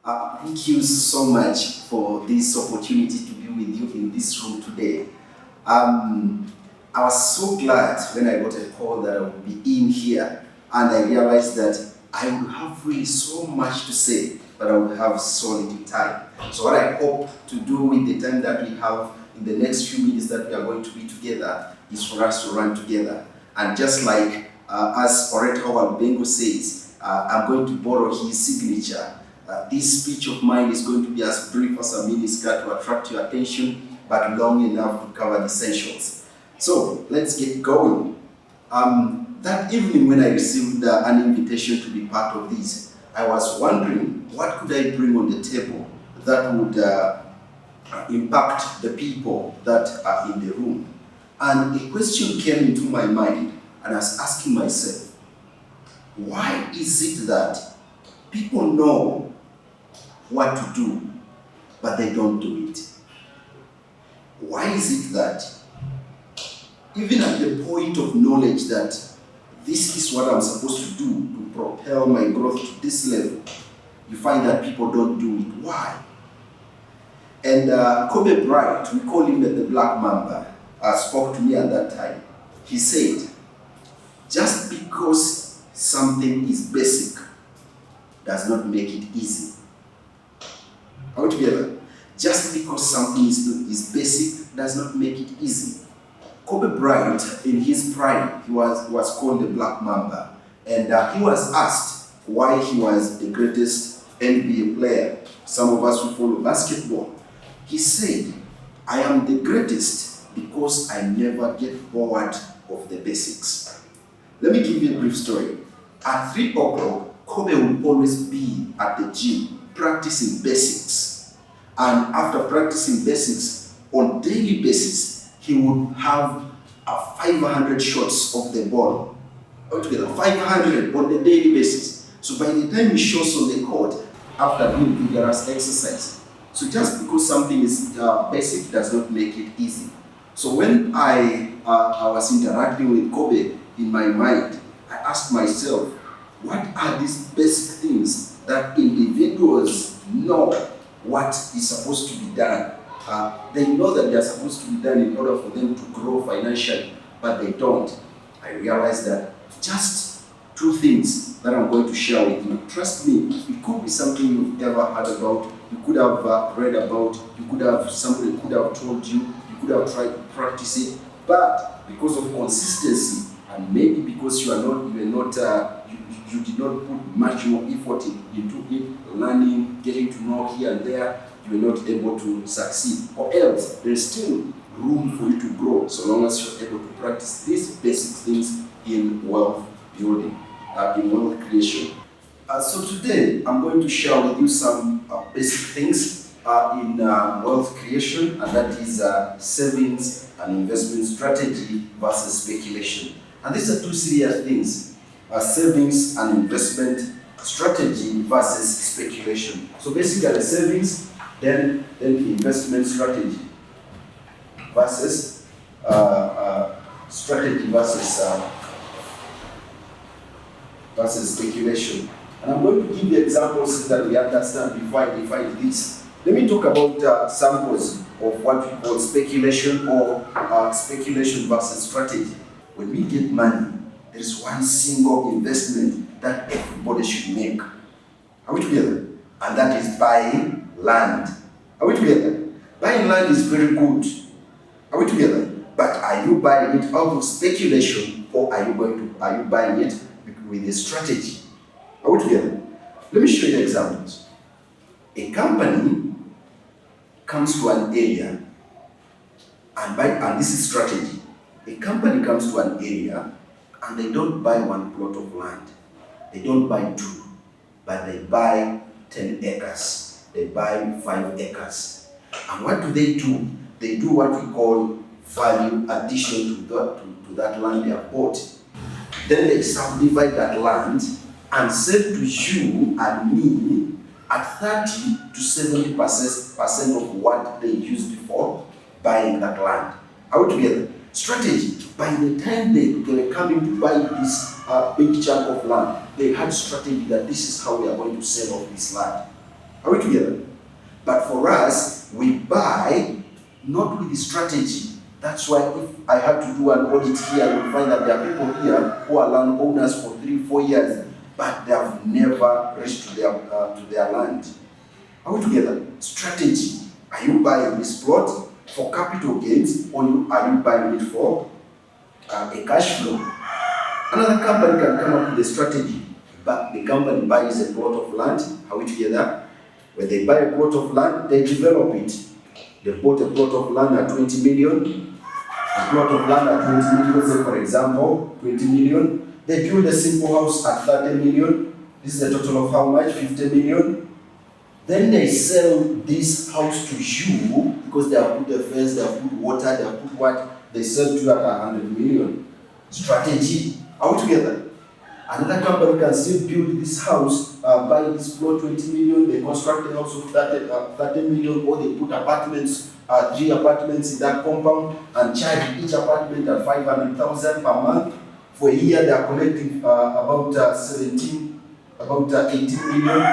Thank you so much for this opportunity to be with you in this room today. I was so glad when I got a call that I would be in here, and I realized that I would have really so much to say, but I would have so little time. So what I hope to do with the time that we have in the next few minutes that we are going to be together is for us to run together. And just like as Orator Bengo says, I'm going to borrow his signature. This speech of mine is going to be as brief as a miniskirt to attract your attention, but long enough to cover the essentials. So let's get going. That evening when I received an invitation to be part of this, I was wondering what could I bring on the table that would impact the people that are in the room. And a question came into my mind, and I was asking myself, why is it that people know what to do, but they don't do it? Why is it that even at the point of knowledge that this is what I'm supposed to do to propel my growth to this level, you find that people don't do it? Why? And Kobe Bryant, we call him the Black Mamba, spoke to me at that time. He said, just because something is basic does not make it easy. Are we together? Just because something is basic does not make it easy. Kobe Bryant, in his prime, he was called the Black Mamba. And he was asked why he was the greatest NBA player. Some of us who follow basketball. He said, I am the greatest because I never get bored of the basics. Let me give you a brief story. At 3 o'clock, Kobe would always be at the gym practicing basics. And after practicing basics, on daily basis, he would have 500 shots of the ball. Altogether, 500 on the daily basis. So by the time he shots on the court, after doing vigorous exercise. So just because something is basic does not make it easy. So when I was interacting with Kobe in my mind, I asked myself, what are these basic things that individuals know what is supposed to be done? They know that they are supposed to be done in order for them to grow financially, but they don't. I realized that just 2 things that I'm going to share with you. Trust me, it could be something you've ever heard about, you could have read about, somebody could have told you, you could have tried to practice it, but because of consistency, and maybe because you did not put much more effort into it, learning, getting to know here and there, you were not able to succeed. Or else, there's still room for you to grow, so long as you're able to practice these basic things in wealth building, in wealth creation. So today, I'm going to share with you some basic things in wealth creation, and that is savings and investment strategy versus speculation. And these are 2 serious things, savings and investment strategy versus speculation. So basically savings, then the investment strategy versus versus speculation. And I'm going to give you examples so that we understand before I define this. Let me talk about samples of what we call speculation or speculation versus strategy. When we get money, there is one single investment that everybody should make. Are we together? And that is buying land. Are we together? Buying land is very good. Are we together? But are you buying it out of speculation, or are you buying it with a strategy? Are we together? Let me show you examples. A company comes to an area, and this is strategy. A company comes to an area and they don't buy 1 plot of land. They don't buy 2, but they buy 10 acres. They buy 5 acres. And what do? They do what we call value addition to that land they have bought. Then they subdivide that land and sell to you and me at 30 to 70% of what they used before buying that land. Are we together? Strategy. By the time they were coming to buy this big chunk of land, they had strategy that this is how we are going to sell off this land. Are we together? But for us, we buy not with the strategy. That's why if I had to do an audit here, you'll find that there are people here who are landowners for 3-4 years, but they have never reached to their land. Are we together? Strategy. Are you buying this plot for capital gains, or are you buying it for a cash flow? Another company can come up with a strategy, but the company buys a plot of land. Are we together? When they buy a plot of land, they develop it. They bought a plot of land at 20 million. A plot of land at 20 million, say for example, 20 million. They build a simple house at 30 million. This is a total of how much? 50 million. Then they sell this house to you because they have put a fence, they have put water, they have put what? They sell to you at 100 million. Strategy. Are we together? Another company can still build this house, buy this plot 20 million, they construct a house of 30 million, or they put apartments, 3 apartments in that compound, and charge each apartment at 500,000 per month. For a year, they are collecting about 18 million.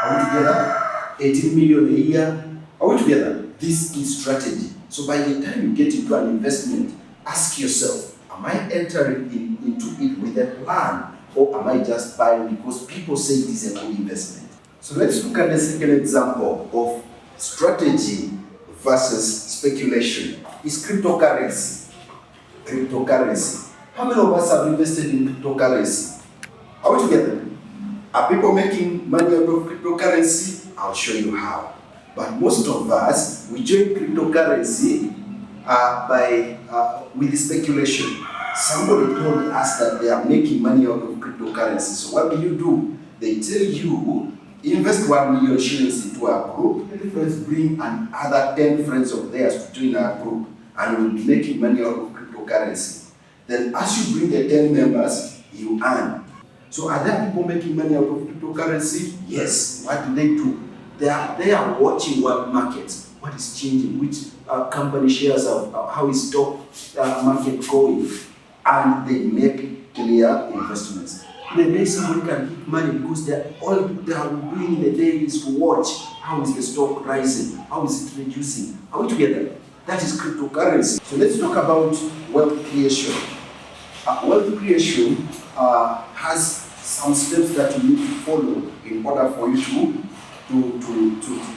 Are we together? 18 million a year. Are we together? This is strategy. So by the time you get into an investment, ask yourself, am I entering into it with a plan, or am I just buying because people say it is a good investment? So let's look at the second example of strategy versus speculation. It's cryptocurrency. Cryptocurrency. How many of us have invested in cryptocurrency? Are we together? Are people making money out of cryptocurrency? I'll show you how. But most of us, we join cryptocurrency with speculation. Somebody told us that they are making money out of cryptocurrency. So what do? They tell you, invest 1 million shillings into our group. Your friends bring another 10 friends of theirs to join our group, and we'll be making money out of cryptocurrency. Then as you bring the 10 members, you earn. So are there people making money out of cryptocurrency? Yes. What do? They are watching what markets, what is changing, which company shares of how is stock market going, and they make clear investments. In a day, somebody can make money because all they are doing in a day is to watch how is the stock rising, how is it reducing. Are we together? That is cryptocurrency. So let's talk about wealth creation. Wealth creation has some steps that you need to follow in order for you to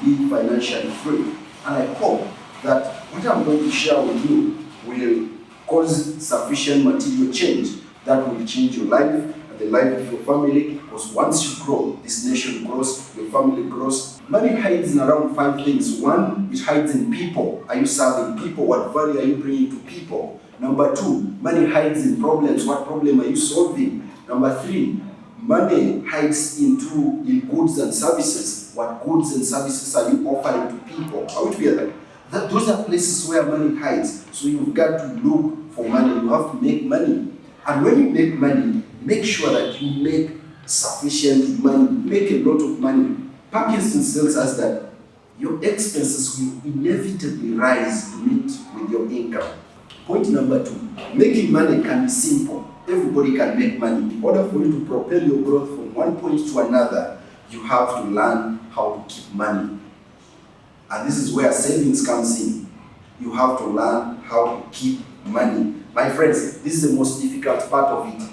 be financially free. And I hope that what I'm going to share with you will cause sufficient material change that will change your life and the life of your family, because once you grow, this nation grows, your family grows. Money hides in around 5 things. 1, it hides in people. Are you serving people? What value are you bringing to people? Number 2, money hides in problems. What problem are you solving? Number 3, money hides in goods and services. What goods and services are you offering to people? Are we together? Those are places where money hides. So you've got to look for money. You have to make money. And when you make money, make sure that you make sufficient money. Make a lot of money. Parkinson tells us that your expenses will inevitably rise to meet with your income. Point number 2, making money can be simple. Everybody can make money. In order for you to propel your growth from one point to another, you have to learn how to keep money. And this is where savings comes in. You have to learn how to keep money. My friends, this is the most difficult part of it.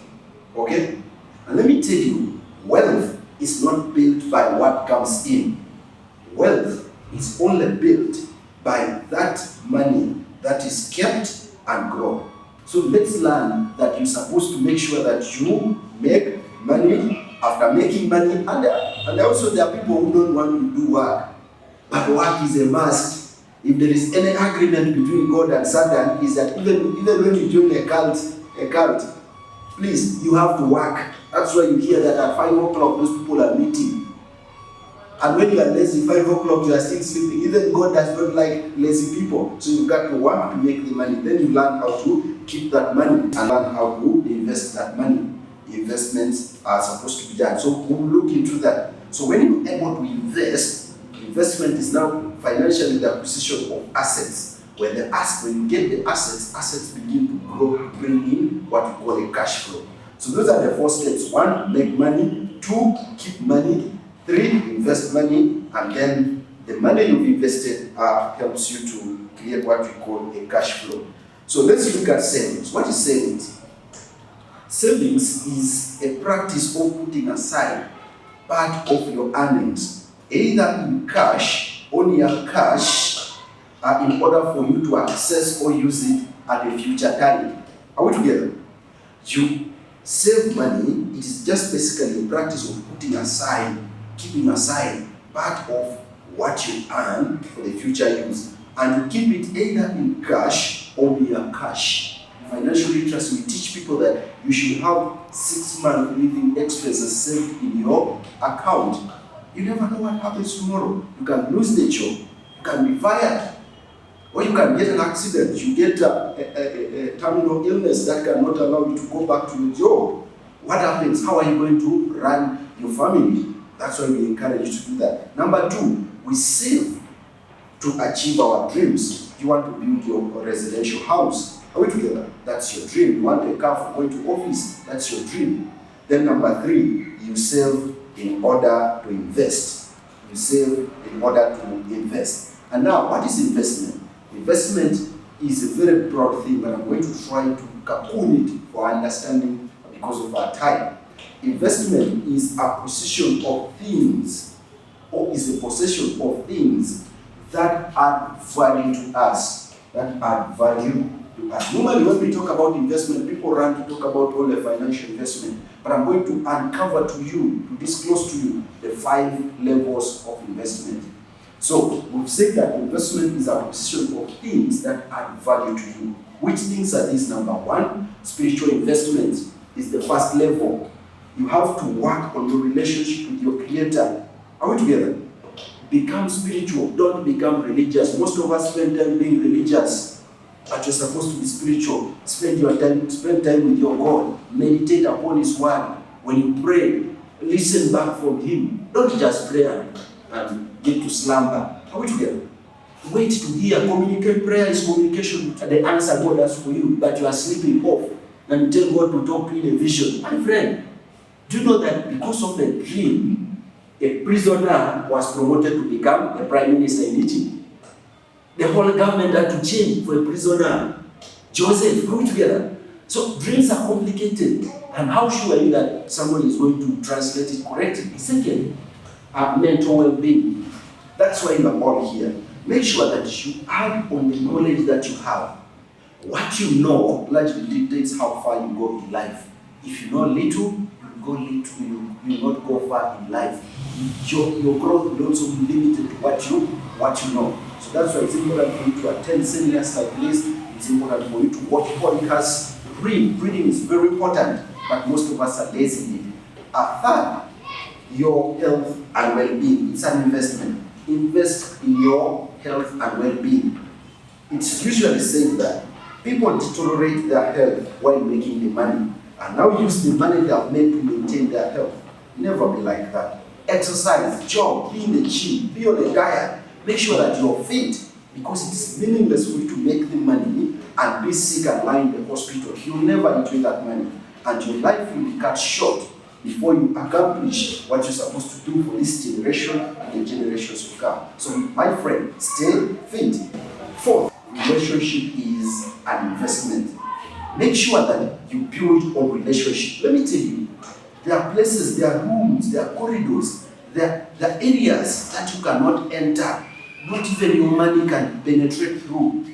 Okay? And let me tell you, wealth is not built by what comes in. Wealth is only built by that money that is kept and grown. So let's learn that you're supposed to make sure that you make money. After making money, and also there are people who don't want to do work, but work is a must. If there is any agreement between God and Satan, is that even when you join a cult, please, you have to work. That's why you hear that at 5 o'clock those people are meeting. And when you are lazy, 5 o'clock you are still sleeping. Even God does not like lazy people. So you've got to work to make the money. Then you learn how to keep that money and learn how to invest that money. Investments are supposed to be done. So we'll look into that. So when you're able to invest, investment is now financially the acquisition of assets. When you get the assets begin to grow, bring in what we call a cash flow. So those are the 4 steps. 1, make money. 2, keep money. 3, invest money, and then the money you've invested helps you to create what we call a cash flow. So let's look at savings. What is savings? Savings is a practice of putting aside part of your earnings, either in cash, only your cash, in order for you to access or use it at a future time. Are we together? You save money, it is just basically a practice of putting aside, keeping aside part of what you earn for the future use, and you keep it either in cash or via cash. Financial literacy, we teach people that you should have 6-month living expenses saved in your account. You never know what happens tomorrow. You can lose the job, you can be fired, or you can get an accident. You get a terminal illness that cannot allow you to go back to your job. What happens? How are you going to run your family? That's why we encourage you to do that. Number 2, we save to achieve our dreams. You want to build your residential house. Are we together? That's your dream. You want a car for going to office. That's your dream. Then number 3, you save in order to invest. You save in order to invest. And now, what is investment? Investment is a very broad thing, but I'm going to try to cocoon it for understanding because of our time. Investment is a possession of things, or is a possession of things that add value to us. That add value to us. Normally, when we talk about investment, people run to talk about all the financial investment. But I'm going to uncover to you, to disclose to you, the 5 levels of investment. So, we've said that investment is a possession of things that add value to you. Which things are these? Number 1, spiritual investment is the first level. You have to work on your relationship with your Creator. Are we together? Become spiritual, don't become religious. Most of us spend time being religious, but you're supposed to be spiritual. Spend time with your God. Meditate upon His Word. When you pray, listen back from Him. Don't just pray and get to slumber. Are we together? Wait to hear. Communicate. Prayer is communication. The answer God has for you, but you are sleeping off. And you tell God to talk to you in a vision. My friend, do you know that because of a dream, a prisoner was promoted to become a prime minister in Egypt? The whole government had to change for a prisoner. Joseph, are we together? So dreams are complicated. And how sure are you that someone is going to translate it correctly? Second, mental well-being. That's why you are all here. Make sure that you add on the knowledge that you have. What you know largely dictates how far you go in life. If you know little, you go little, you will not go far in life. Your growth will also be limited to what you know. So that's why it's important for you to attend seminars like this. It's important for you to watch podcasts, read. Reading is very important, but most of us are lazy in it. Third, your health and well-being. It's an investment. Invest in your health and well-being. It's usually said that people deteriorate their health while making the money, and now use the money they have made to maintain their health. Never be like that. Exercise, jog, be in the gym, be on a diet. Make sure that you're fit, because it's meaningless for you to make the money and be sick and lie in the hospital. You'll never enjoy that money, and your life will be cut short before you accomplish what you're supposed to do for this generation and the generations to come. So, my friend, stay fit. Fourth, relationship is an investment. Make sure that you build on relationship. Let me tell you, there are places, there are rooms, there are corridors, there are areas that you cannot enter. Not even your money can penetrate through.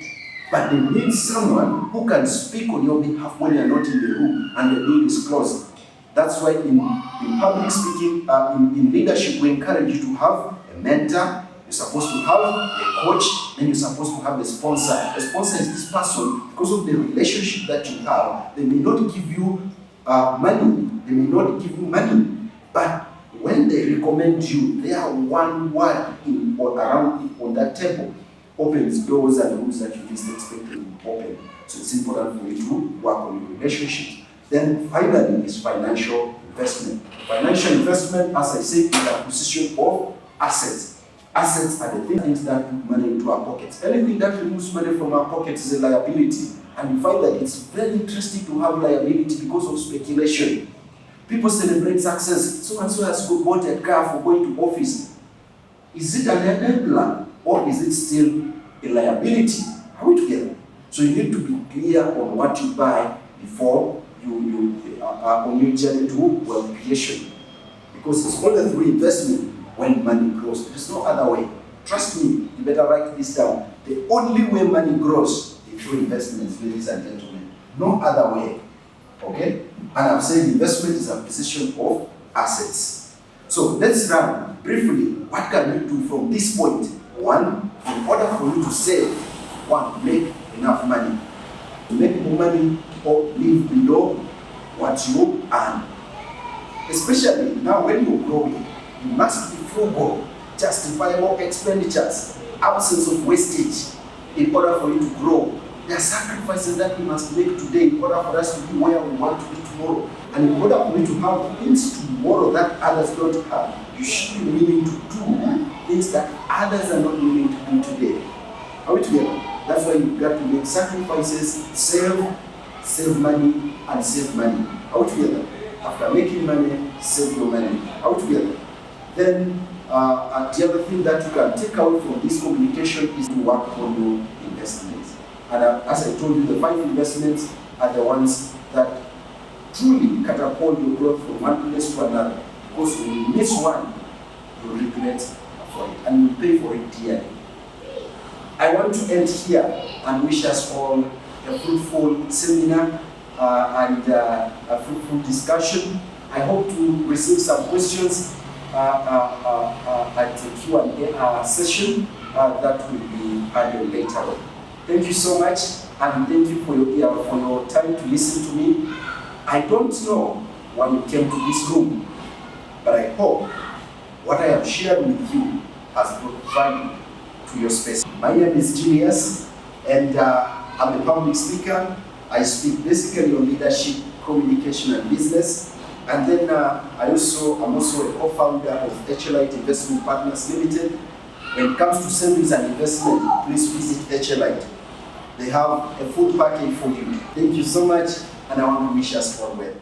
But they need someone who can speak on your behalf when you're not in the room and the door is closed. That's why in public speaking, in leadership, we encourage you to have a mentor. You're supposed to have a coach, and you're supposed to have a sponsor. A sponsor is this person, because of the relationship that you have, they may not give you money. They may not give you money. But when they recommend you, they are one word in or around on that table opens doors and rooms that you least expect to open. So it's important for you to work on your relationship. Then finally is financial investment. Financial investment, as I said, is a position of assets. Assets are the things that put money into our pockets. Anything that removes money from our pockets is a liability. And you find that it's very interesting to have liability because of speculation. People celebrate success. So and so has bought a car for going to office. Is it an enabler or is it still a liability? Are we together? So you need to be clear on what you buy before you are on your journey to wealth creation. Because it's only through investment when money grows. There's no other way. Trust me, you better write this down. The only way money grows is through investments, ladies and gentlemen. No other way. Okay? And I'm saying investment is a position of assets. So let's run briefly. What can you do from this point? One, in order for you to save, one, make enough money. To make more money or live below what you earn. Especially now when you're growing, you must be frugal, justifiable expenditures, absence of wastage in order for you to grow. There are sacrifices that we must make today in order for us to be where we want to be tomorrow. And in order for you to have things tomorrow that others don't have, you should be willing to do things that others are not willing to do today. Are we together? That's why you've got to make sacrifices, save money, and save money. Are we together? After making money, save your money. Are we together? Then, the other thing that you can take away from this communication is to work on your investments. And as I told you, the 5 investments are the ones that truly catapult your growth from one place to another. Because when you miss one, you'll regret for it and you'll pay for it dearly. I want to end here and wish us all a fruitful seminar and a fruitful discussion. I hope to receive some questions at the Q&A session that will be handled later on. Thank you so much, and thank you for your time to listen to me. I don't know why you came to this room, but I hope what I have shared with you has brought value to your space. My name is Julius, and I'm a public speaker. I speak basically on leadership, communication, and business. And then I'm also a co-founder of HLite Investment Partners Limited. When it comes to savings and investment, please visit HLite. They have a full package for you. Thank you so much, and I want to wish us all well.